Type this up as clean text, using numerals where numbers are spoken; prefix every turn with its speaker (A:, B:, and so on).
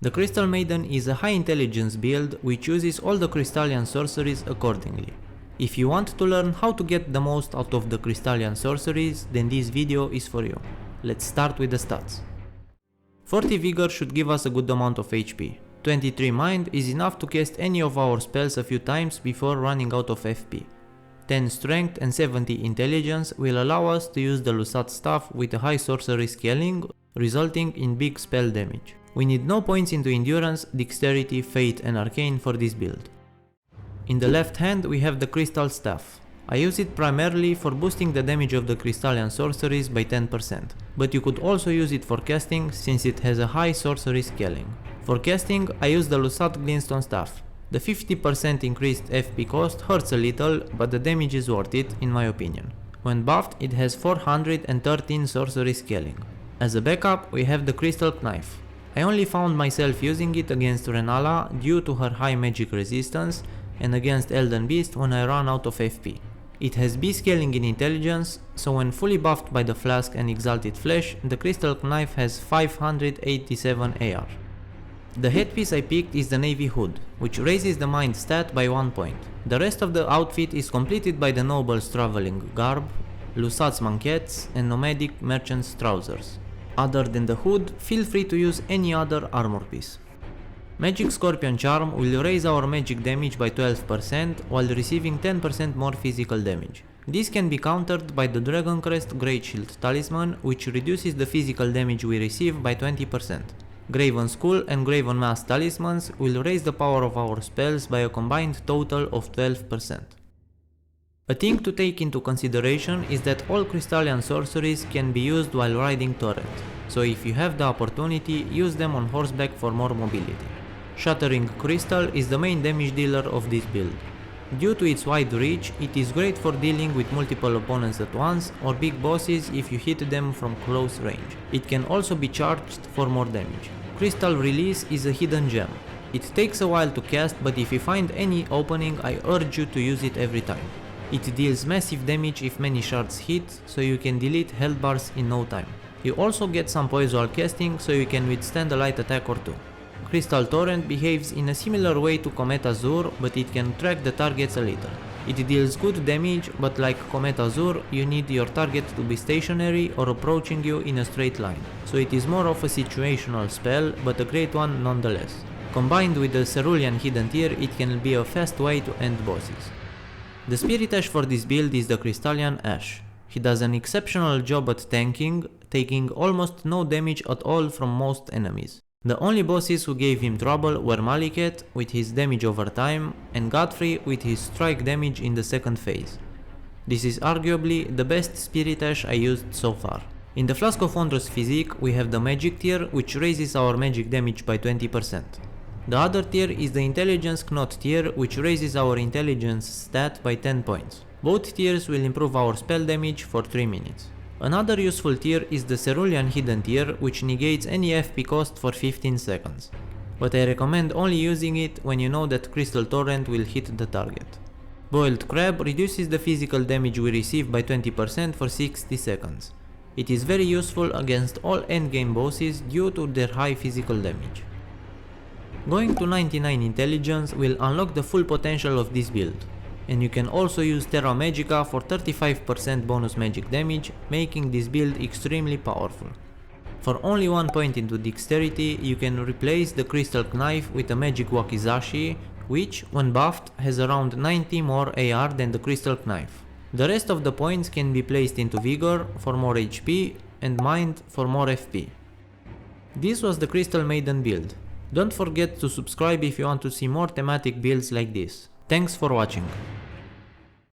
A: The Crystal Maiden is a high intelligence build which uses all the Crystalian Sorceries accordingly. If you want to learn how to get the most out of the Crystalian Sorceries, then this video is for you. Let's start with the stats. 40 Vigor should give us a good amount of HP. 23 Mind is enough to cast any of our spells a few times before running out of FP. 10 Strength and 70 Intelligence will allow us to use the Lusat staff with a high sorcery scaling, resulting in big spell damage. We need no points into Endurance, Dexterity, Fate and Arcane for this build. In the left hand we have the Crystal Staff. I use it primarily for boosting the damage of the Crystalian Sorceries by 10%, but you could also use it for casting since it has a high sorcery scaling. For casting I use the Lusat Glintstone Staff. The 50% increased FP cost hurts a little, but the damage is worth it in my opinion. When buffed it has 413 sorcery scaling. As a backup we have the Crystal Knife. I only found myself using it against Renala due to her high magic resistance and against Elden Beast when I ran out of FP. It has B scaling in intelligence, so when fully buffed by the flask and exalted flesh, the Crystal Knife has 587 AR. The headpiece I picked is the Navy Hood, which raises the mind stat by 1 point. The rest of the outfit is completed by the Noble's Traveling Garb, Lusat's Manquettes and Nomadic Merchant's Trousers. Other than the hood, feel free to use any other armor piece. Magic Scorpion Charm will raise our magic damage by 12% while receiving 10% more physical damage. This can be countered by the Dragon Crest Great Shield Talisman, which reduces the physical damage we receive by 20%. Graven Skull and Graven Mask Talismans will raise the power of our spells by a combined total of 12%. A thing to take into consideration is that all Crystalian Sorceries can be used while riding turret, so if you have the opportunity, use them on horseback for more mobility. Shattering Crystal is the main damage dealer of this build. Due to its wide reach, it is great for dealing with multiple opponents at once or big bosses if you hit them from close range. It can also be charged for more damage. Crystal Release is a hidden gem. It takes a while to cast, but if you find any opening, I urge you to use it every time. It deals massive damage if many shards hit, so you can delete health bars in no time. You also get some poise while casting, so you can withstand a light attack or two. Crystal Torrent behaves in a similar way to Comet Azure, but it can track the targets a little. It deals good damage, but like Comet Azure, you need your target to be stationary or approaching you in a straight line, so it is more of a situational spell, but a great one nonetheless. Combined with the Cerulean Hidden Tier, it can be a fast way to end bosses. The Spirit Ash for this build is the Crystalian Ash. He does an exceptional job at tanking, taking almost no damage at all from most enemies. The only bosses who gave him trouble were Maliket with his damage over time and Godfrey with his strike damage in the second phase. This is arguably the best Spirit Ash I used so far. In the Flask of Wondrous Physique we have the Magic tier, which raises our magic damage by 20%. The other tier is the Intelligence Knot tier, which raises our intelligence stat by 10 points. Both tiers will improve our spell damage for 3 minutes. Another useful tier is the Cerulean Hidden tier, which negates any FP cost for 15 seconds. But I recommend only using it when you know that Crystal Torrent will hit the target. Boiled Crab reduces the physical damage we receive by 20% for 60 seconds. It is very useful against all endgame bosses due to their high physical damage. Going to 99 intelligence will unlock the full potential of this build, and you can also use Terra Magica for 35% bonus magic damage, making this build extremely powerful. For only 1 point into Dexterity, you can replace the Crystal Knife with a Magic Wakizashi, which, when buffed, has around 90 more AR than the Crystal Knife. The rest of the points can be placed into Vigor for more HP and Mind for more FP. This was the Crystal Maiden build. Don't forget to subscribe if you want to see more thematic builds like this. Thanks for watching.